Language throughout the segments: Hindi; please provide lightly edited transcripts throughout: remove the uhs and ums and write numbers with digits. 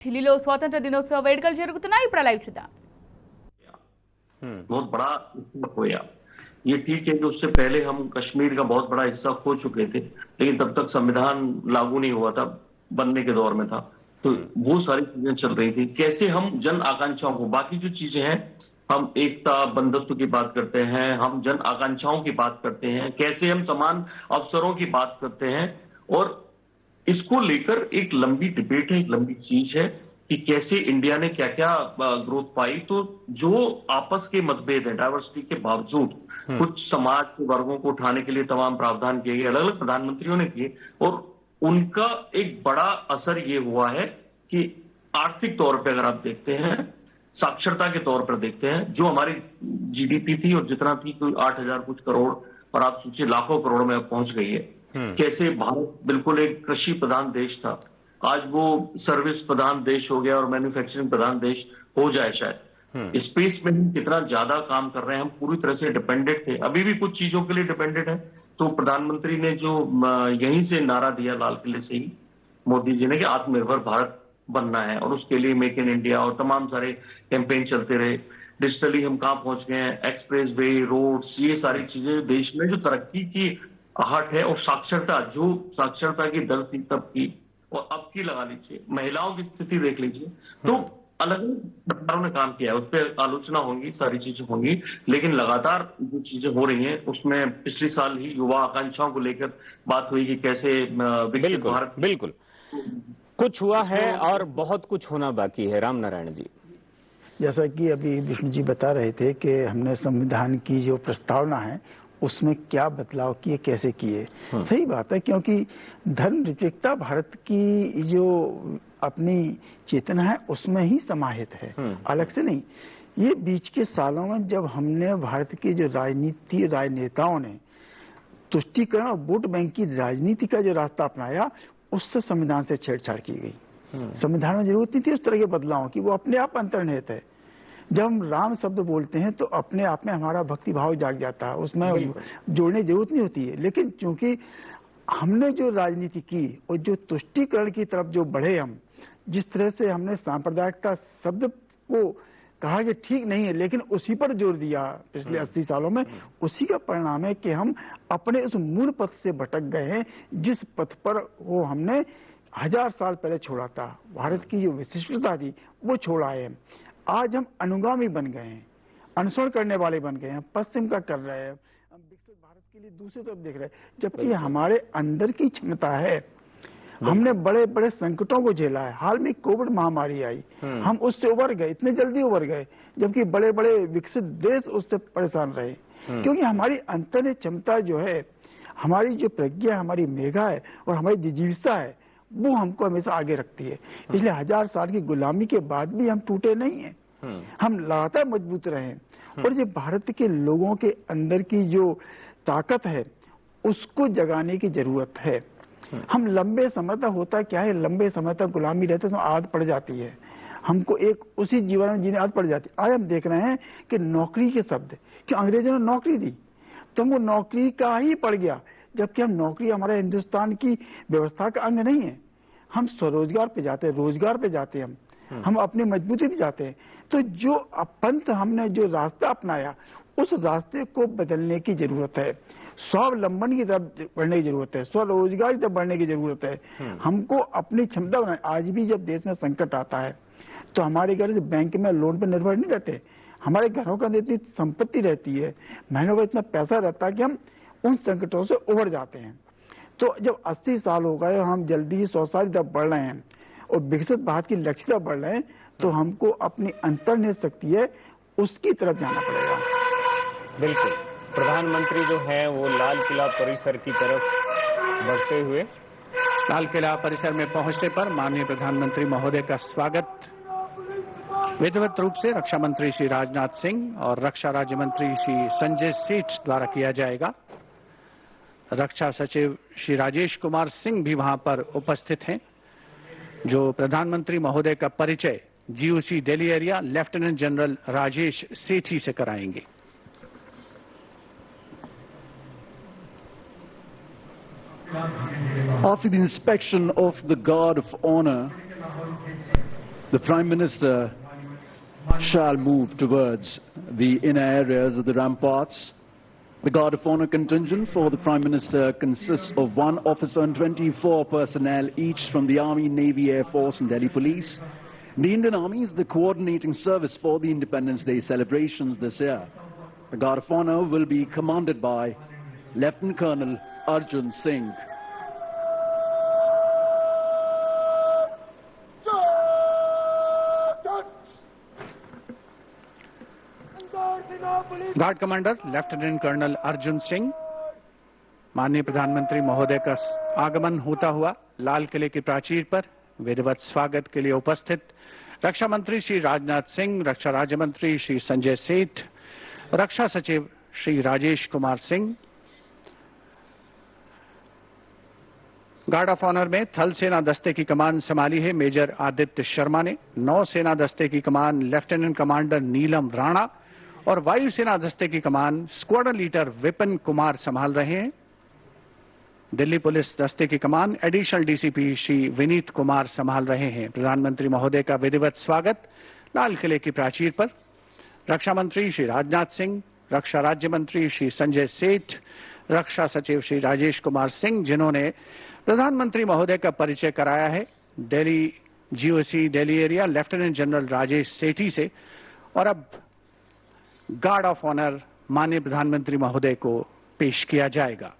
ఢిల్లీలో స్వాతంత్ర దినోత్సవ వేడుకలు జరుగుతున్నాయి. ఇప్పుడు లైవ్ చూద్దాం. बहुत बड़ा खोया। ये ठीक है कि उससे पहले हम कश्मीर का बहुत बड़ा हिस्सा खो चुके थे, लेकिन तब तक संविधान लागू नहीं हुआ था, बनने के दौर में था, तो वो सारी चीजें चल रही थी। कैसे हम जन आकांक्षाओं को, बाकी जो चीजें हैं, हम एकता बंधुत्व की बात करते हैं, हम जन आकांक्षाओं की बात करते हैं, कैसे हम समान अवसरों की बात करते हैं, और इसको लेकर एक लंबी डिबेट है, एक लंबी चीज है कि कैसे इंडिया ने क्या क्या ग्रोथ पाई। तो जो आपस के मतभेद है, डाइवर्सिटी के बावजूद कुछ समाज के वर्गों को उठाने के लिए तमाम प्रावधान किए गए, अलग अलग प्रधानमंत्रियों ने किए, और उनका एक बड़ा असर ये हुआ है कि आर्थिक तौर पर अगर आप देखते हैं, साक्षरता के तौर पर देखते हैं, जो हमारी जीडीपी थी और जितना थी कोई 8,000 कुछ करोड़, और आप सोचिए लाखों करोड़ में पहुंच गई है। कैसे भारत बिल्कुल एक कृषि प्रधान देश था, आज वो सर्विस प्रधान देश हो गया और मैन्युफैक्चरिंग प्रधान देश हो जाए शायद। स्पेस में हम कितना ज्यादा काम कर रहे हैं, हम पूरी तरह से डिपेंडेंट थे, अभी भी कुछ चीजों के लिए डिपेंडेंट है। तो प्रधानमंत्री ने जो यहीं से नारा दिया लाल किले से ही, मोदी जी ने, कि आत्मनिर्भर भारत बनना है, और उसके लिए मेक इन इंडिया और तमाम सारे कैंपेन चलते रहे। डिजिटली हम कहां पहुंच गए हैं, एक्सप्रेस वे, रोड्स, ये सारी चीजें देश में जो तरक्की की आहट है, और साक्षरता, जो साक्षरता की दर थी तब की और अब की लगा लीजिए, महिलाओं की स्थिति देख लीजिए, तो अलग अलग सरकारों ने काम किया है, उस पर आलोचना होंगी, सारी चीजें होंगी, लेकिन लगातार जो चीजें हो रही हैं उसमें पिछले साल ही युवा आकांक्षाओं को लेकर बात हुई कि कैसे विकसित भारत। बिल्कुल कुछ हुआ है और बहुत कुछ होना बाकी है। राम नारायण जी, जैसा कि अभी विष्णु जी बता रहे थे कि हमने संविधान की जो प्रस्तावना है उसमें क्या बदलाव किए, कैसे किए। सही बात है, क्योंकि धर्मनिरपेक्षता भारत की जो अपनी चेतना है उसमें ही समाहित है, अलग से नहीं। ये बीच के सालों में जब हमने भारत की जो राजनीति, राजनेताओं ने तुष्टीकरण और वोट बैंक की राजनीति का जो रास्ता अपनाया, उससे संविधान से छेड़छाड़ की गई। संविधान में जरूरत नहीं थी उस तरह के बदलाव की, वो अपने आप अंतर्निहित है। जब हम राम शब्द बोलते हैं तो अपने आप में हमारा भक्ति भाव जाग जाता है, उसमें जोड़ने की जरूरत नहीं होती है। लेकिन क्योंकि हमने जो राजनीति की और जो तुष्टीकरण की तरफ जो बढ़े, हम जिस तरह से हमने सांप्रदायिकता शब्द को कहा कि ठीक नहीं है, लेकिन उसी पर जोर दिया पिछले 80 सालों में, उसी का परिणाम है कि हम अपने उस मूल पथ से भटक गए हैं, जिस पथ पर वो हमने 1000 साल पहले छोड़ा था। भारत की जो विशिष्टता थी वो छोड़ा है। आज हम अनुगामी बन गए हैं, अनुसरण करने वाले बन गए हैं, पश्चिम का कर रहे हैं, हम विकसित भारत के लिए दूसरी तरफ देख रहे हैं, जबकि हमारे अंदर की क्षमता है। हमने बड़े बड़े संकटों को झेला है। हाल में कोविड महामारी आई, हम उससे उबर गए, इतने जल्दी उबर गए, जबकि बड़े बड़े विकसित देश उससे परेशान रहे। क्योंकि हमारी अंतर्निहित क्षमता जो है, हमारी जो प्रज्ञा, हमारी मेधा है और हमारी जिजीविषा है, वो हमको हमेशा आगे रखती है। इसलिए 1000 साल की गुलामी के बाद भी हम टूटे नहीं हैं, हम लगातार मजबूत रहे। और ये भारत के लोगों के अंदर की जो ताकत है उसको जगाने की जरूरत है। हम लंबे समय तक, होता क्या है, लंबे समय तक गुलामी रहते तो आदत पड़ जाती है, हमको एक उसी जीवन में जीने आदत पड़ जाती है। आज हम देख रहे हैं कि नौकरी के शब्द, कि अंग्रेजों ने नौकरी दी तो हमको नौकरी का ही पड़ गया, जबकि हम नौकरी हमारे हिंदुस्तान की व्यवस्था का अंग नहीं है। हम स्वरोजगार पे जाते हैं, रोजगार पे जाते हैं, हम अपनी मजबूती पे जाते हैं। तो जो पंथ हमने जो रास्ता अपनाया, उस रास्ते को बदलने की जरूरत है, स्वावलंबन की तरफ बढ़ने की जरूरत है, स्वरोजगार की तरफ बढ़ने की जरूरत है। हमको अपनी क्षमता बनाए। आज भी जब देश में संकट आता है तो हमारे घर से बैंक में लोन पर निर्भर नहीं रहते, हमारे घरों का इतनी संपत्ति रहती है, महीनों का इतना पैसा रहता है कि हम उन संकटों से उभर जाते हैं। तो जब 80 साल हो गए, हम जल्दी ही 100 साल तक बढ़ रहे हैं और विकसित भारत की लक्ष्य तक बढ़ रहे हैं, तो हमको अपनी अंतर्निहित शक्ति है उसकी तरफ जाना पड़ेगा। बिल्कुल, प्रधानमंत्री जो है वो लाल किला परिसर की तरफ बढ़ते हुए, लाल किला परिसर में पहुंचने पर माननीय प्रधानमंत्री महोदय का स्वागत विधिवत रूप से रक्षा मंत्री श्री राजनाथ सिंह और रक्षा राज्य मंत्री श्री संजय सेठ द्वारा किया जाएगा। रक्षा सचिव श्री राजेश कुमार सिंह भी वहां पर उपस्थित हैं, जो प्रधानमंत्री महोदय का परिचय GOC Delhi area lieutenant general Rajesh Sethi से कराएंगे। After the inspection of the Guard of Honor, The Prime Minister shall move towards the inner areas of the ramparts. The Guard of Honor contingent for the Prime Minister consists of 1 officer and 24 personnel, each from the Army, Navy, Air Force and Delhi Police. The Indian Army is the coordinating service for the Independence Day celebrations this year. The Guard of Honor will be commanded by Lieutenant Colonel Arjun Singh. Guard commander lieutenant colonel Arjun Singh, माननीय प्रधानमंत्री महोदय का आगमन होता हुआ लाल किले की प्राचीर पर विधिवत स्वागत के लिए उपस्थित रक्षा मंत्री श्री राजनाथ सिंह, रक्षा राज्य मंत्री श्री संजय सेठ, रक्षा सचिव Shri Rajesh Kumar Singh. Guard of honour में थल सेना दस्ते की कमान संभाली है मेजर आदित्य शर्मा ने, नौ सेना दस्ते की कमान लेफ्टिनेंट कमांडर नीलम राणा और वायुसेना दस्ते की कमान स्क्वाड्रन लीडर विपिन कुमार संभाल रहे हैं। दिल्ली पुलिस दस्ते की कमान एडिशनल डीसीपी श्री विनीत कुमार संभाल रहे हैं। प्रधानमंत्री महोदय का विधिवत स्वागत लाल किले की प्राचीर पर रक्षा मंत्री श्री राजनाथ सिंह, रक्षा राज्य मंत्री श्री संजय सेठ, रक्षा सचिव श्री राजेश कुमार सिंह, जिन्होंने प्रधानमंत्री महोदय का परिचय कराया है Delhi GOC Delhi area lieutenant general Rajesh Sethi से। और अब गार्ड ऑफ ऑनर माननीय प्रधानमंत्री महोदय को पेश किया जाएगा।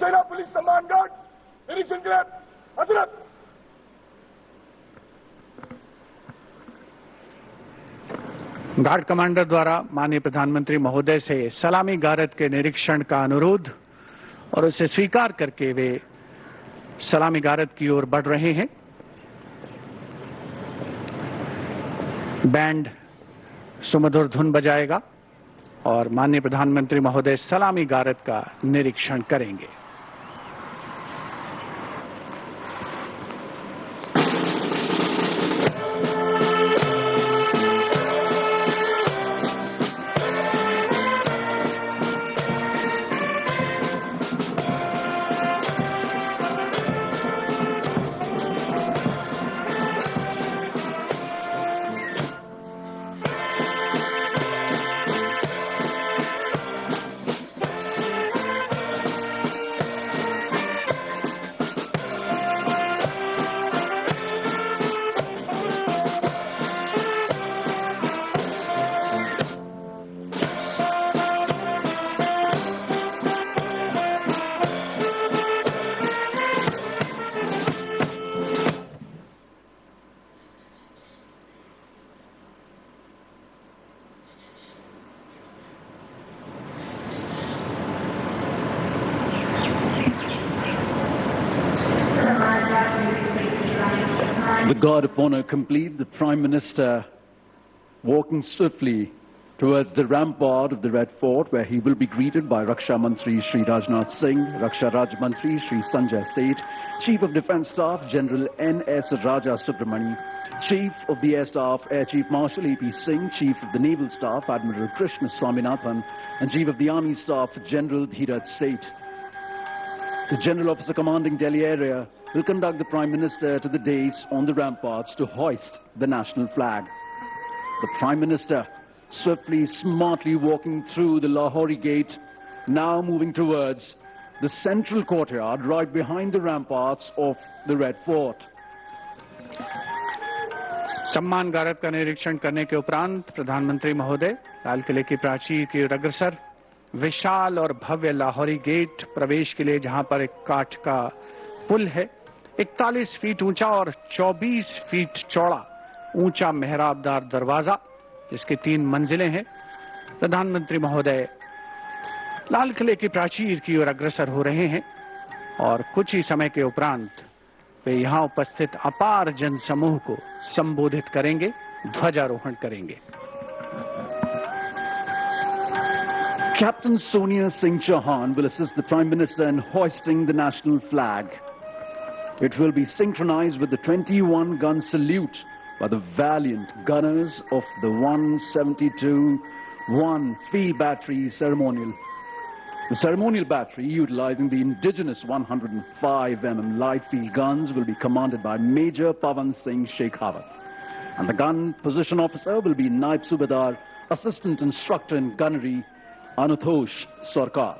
सेना पुलिस सम्मान गार्ड निरीक्षण के लिए हजरत। गार्ड कमांडर द्वारा माननीय प्रधानमंत्री महोदय से सलामी गारद के निरीक्षण का अनुरोध और उसे स्वीकार करके वे सलामी गारद की ओर बढ़ रहे हैं। बैंड सुमधुर धुन बजाएगा और माननीय प्रधानमंत्री महोदय सलामी गारद का निरीक्षण करेंगे। The Guard of Honor complete, the Prime Minister walking swiftly towards the rampart of the Red Fort, where he will be greeted by Raksha Mantri Shri Rajnath Singh, Raksha Raj Mantri Shri Sanjay Seth, Chief of Defence Staff General N.S. Raja Subramani, Chief of the Air Staff Air Chief Marshal A.P. Singh, Chief of the Naval Staff Admiral Krishna Swaminathan, and Chief of the Army Staff General Dheeraj Seth. The General Officer commanding Delhi area will conduct the Prime Minister to the dais on the ramparts to hoist the national flag. The Prime Minister swiftly, smartly walking through the Lahori gate, now moving towards the central courtyard right behind the ramparts of the Red Fort. सम्मान गारद का निरीक्षण करने के उपरांत प्रधानमंत्री महोदय लाल किले की प्राचीर की ओर अग्रसर। विशाल और भव्य लाहौरी गेट प्रवेश के लिए जहां पर एक काठ का पुल है, 41 फीट ऊंचा और 24 फीट चौड़ा ऊंचा मेहराबदार दरवाजा, जिसकी 3 मंजिलें हैं। प्रधानमंत्री महोदय लाल किले की प्राचीर की ओर अग्रसर हो रहे हैं और कुछ ही समय के उपरांत वे यहां उपस्थित अपार जनसमूह को संबोधित करेंगे, ध्वजारोहण करेंगे। Captain Sonia Singh Chauhan will assist the Prime Minister in hoisting the national flag. It will be synchronized with the 21-gun salute by the valiant gunners of the 172-1 field battery ceremonial. The ceremonial battery, utilizing the indigenous 105mm light field guns, will be commanded by Major Pavan Singh Shekhawat. And the gun position officer will be Naib Subedar, Assistant Instructor in Gunnery, Anuthosh Sarkar.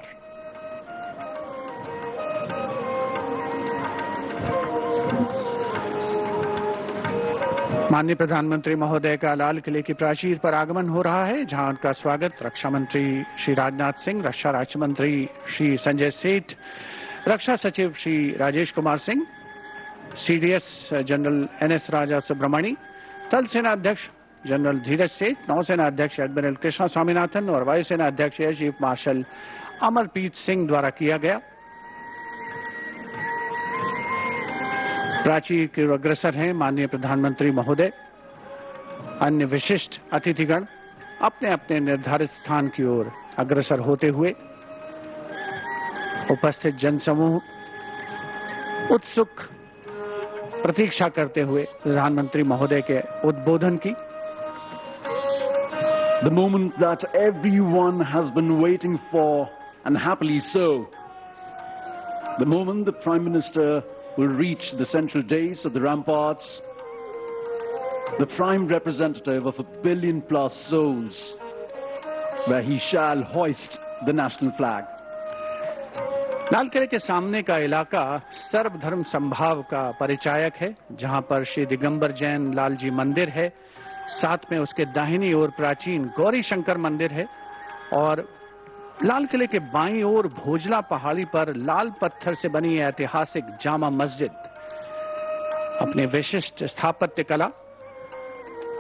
माननीय प्रधानमंत्री महोदय का लाल किले की प्राचीर पर आगमन हो रहा है, जहां उनका स्वागत रक्षा मंत्री श्री राजनाथ सिंह, रक्षा राज्य मंत्री श्री संजय सेठ, रक्षा सचिव Shri Rajesh Kumar Singh, CDS general NS Raja Subramani, थल सेना अध्यक्ष जनरल धीरज सेठ, नौसेना अध्यक्ष एडमिरल कृष्णा स्वामीनाथन और वायुसेना अध्यक्ष air chief marshal Amarpreet Singh द्वारा किया गया। प्राचीर के अग्रसर हैं माननीय प्रधानमंत्री महोदय। अन्य विशिष्ट अतिथिगण अपने अपने निर्धारित स्थान की ओर अग्रसर होते हुए उपस्थित जनसमूह उत्सुक प्रतीक्षा करते हुए प्रधानमंत्री महोदय के उद्बोधन की। The moment that everyone has been waiting for, and happily so. The moment the Prime Minister will reach the central dais of the ramparts, the prime representative of 1 billion plus souls, where he shall hoist the national flag. लाल किले के सामने का इलाका सर्वधर्म संभाव का परिचायक है, जहां पर श्री दिगंबर जैन लाल जी मंदिर है, साथ में उसके दाहिनी ओर प्राचीन गौरी शंकर मंदिर है और लाल किले के बाईं ओर भोजला पहाड़ी पर लाल पत्थर से बनी ऐतिहासिक जामा मस्जिद अपने विशिष्ट स्थापत्य कला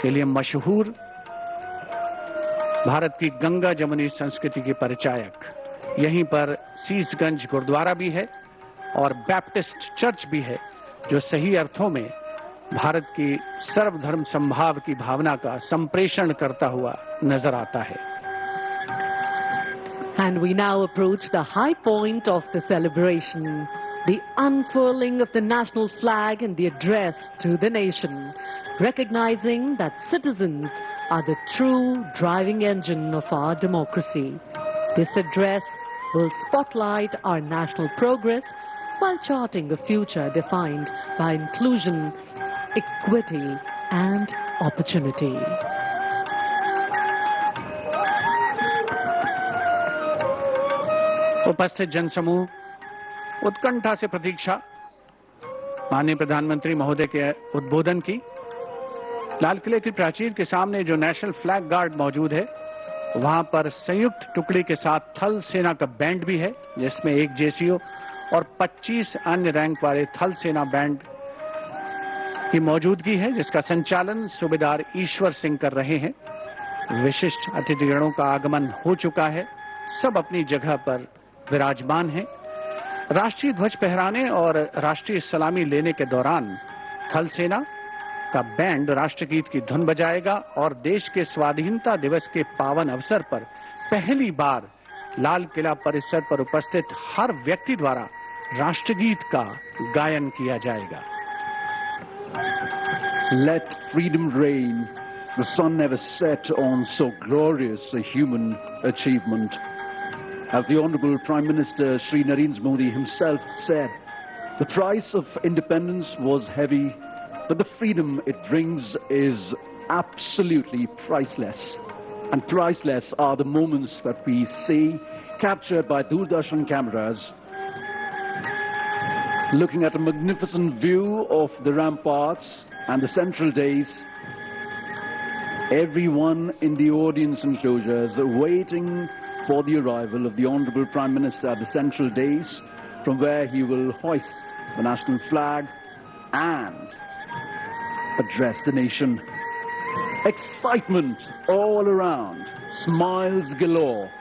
के लिए मशहूर भारत की गंगा जमुनी संस्कृति की परिचायक। यहीं पर सीसगंज गुरुद्वारा भी है और बैप्टिस्ट चर्च भी है, जो सही अर्थों में भारत की सर्वधर्म संभाव की भावना का संप्रेषण करता हुआ नजर आता है। And we now approach the high point of the celebration, the unfurling of the national flag and the address to the nation, recognizing that citizens are the true driving engine of our democracy. This address will spotlight our national progress while charting a future defined by inclusion, equity, and opportunity. उपस्थित जनसमूह उत्कंठा से प्रतीक्षा माननीय प्रधानमंत्री महोदय के उद्बोधन की। लाल किले की प्राचीर के सामने जो नेशनल फ्लैग गार्ड मौजूद है, वहां पर संयुक्त टुकड़ी के साथ थल सेना का बैंड भी है, जिसमें 1 जेसीओ और 25 अन्य रैंक वाले थल सेना बैंड की मौजूदगी है, जिसका संचालन सूबेदार ईश्वर सिंह कर रहे हैं। विशिष्ट अतिथिगणों का आगमन हो चुका है, सब अपनी जगह पर विराजमान हैं। राष्ट्रीय ध्वज फहराने और राष्ट्रीय सलामी लेने के दौरान थल सेना का बैंड राष्ट्रगीत की धुन बजाएगा और देश के स्वाधीनता दिवस के पावन अवसर पर पहली बार लाल किला परिसर पर उपस्थित हर व्यक्ति द्वारा राष्ट्रगीत का गायन किया जाएगा। Let freedom reign. The sun never set on so glorious a human achievement. As the Honorable Prime Minister Shri Narendra Modi himself said, the price of independence was heavy, but the freedom it brings is absolutely priceless. And priceless are the moments that we see captured by Doordarshan cameras, looking at a magnificent view of the ramparts and the central dais, Everyone in the audience enclosures waiting for the arrival of the Honorable Prime Minister at the central dais, from where he will hoist the national flag and address the nation. Excitement all around, smiles galore.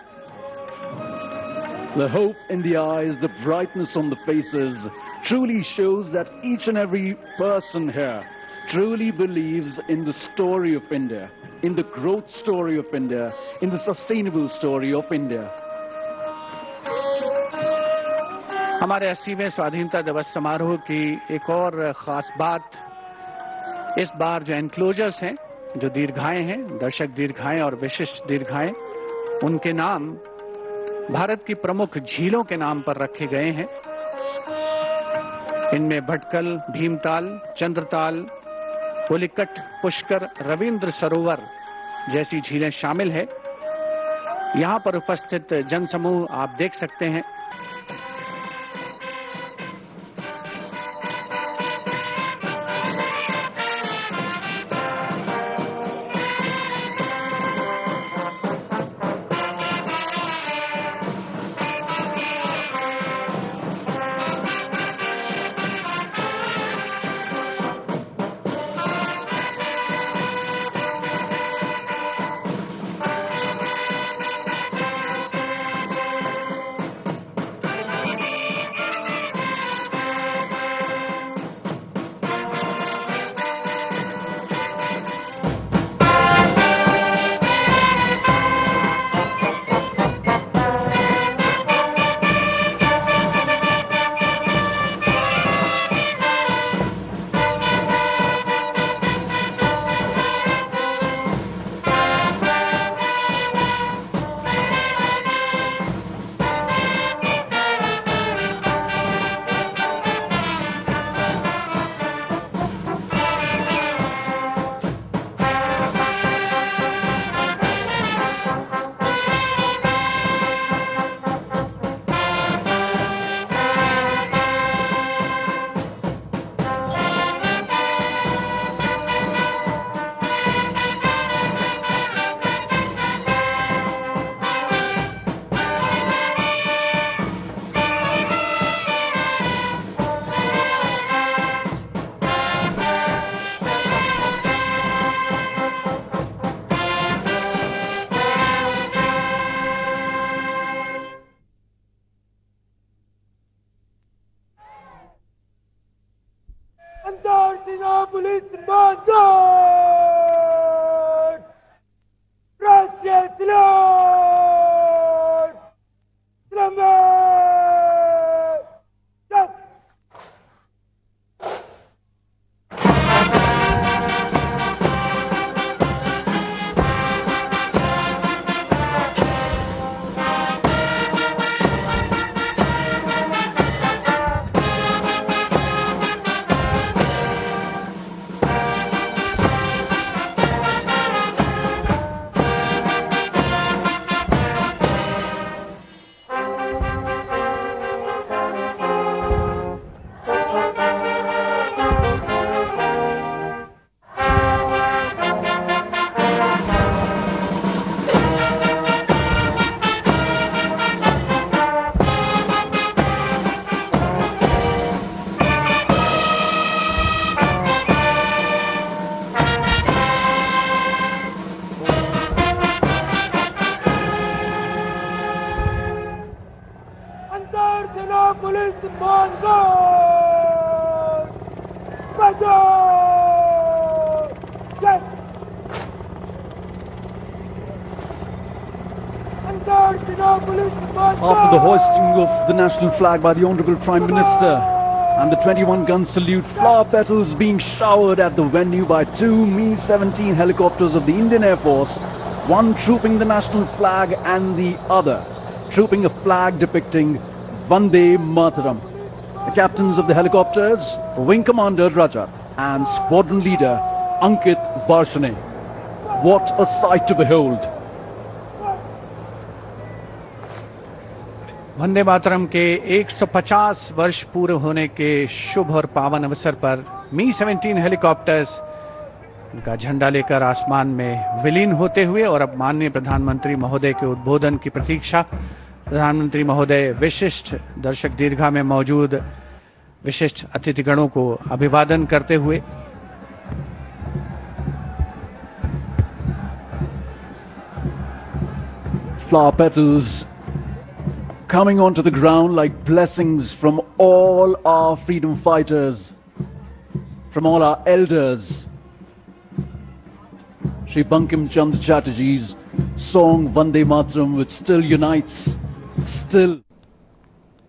The hope in the eyes, the brightness on the faces truly shows that each and every person here truly believes in the story of India, in the growth story of India, in the sustainable story of India. हमारे 80वें स्वाधीनता दिवस समारोह की एक और खास बात, इस बार जो एनक्लोजर्स हैं, जो दीर्घाएं हैं, दर्शक दीर्घाएं और विशिष्ट दीर्घाएं, उनके नाम भारत की प्रमुख झीलों के नाम पर रखे गए हैं। इनमें भटकल, भीमताल, चंद्रताल, पुलिकट, पुष्कर, रविंद्र सरोवर जैसी झीलें शामिल है। यहां पर उपस्थित जनसमूह आप देख सकते हैं। Police Mandan! Russia Salute! Police Mandan! Bajao! Check! After the hoisting of the national flag by the Honorable Prime Minister and the 21-gun salute, flower petals being showered at the venue by two Mi-17 helicopters of the Indian Air Force, one trooping the national flag and the other trooping a flag depicting Vande Mataram. The captains of the helicopters, Wing Commander Rajat and Squadron Leader Ankit Varshane. What a sight to behold! Vande Mataram के 150 वर्ष पूरे होने के शुभ और पावन अवसर पर Mi-17 हेलीकॉप्टर्स उनका झंडा लेकर आसमान में विलीन होते हुए और अब माननीय प्रधानमंत्री महोदय के उद्बोधन की प्रतीक्षा। प्रधानमंत्री महोदय विशिष्ट दर्शक दीर्घा में मौजूद विशिष्ट अतिथिगणों को अभिवादन करते हुए flower petals coming onto the ground like blessings from all our freedom fighters, from all our elders. Shri Bankim Chandra Chatterjee's song Vande Mataram, which still unites, still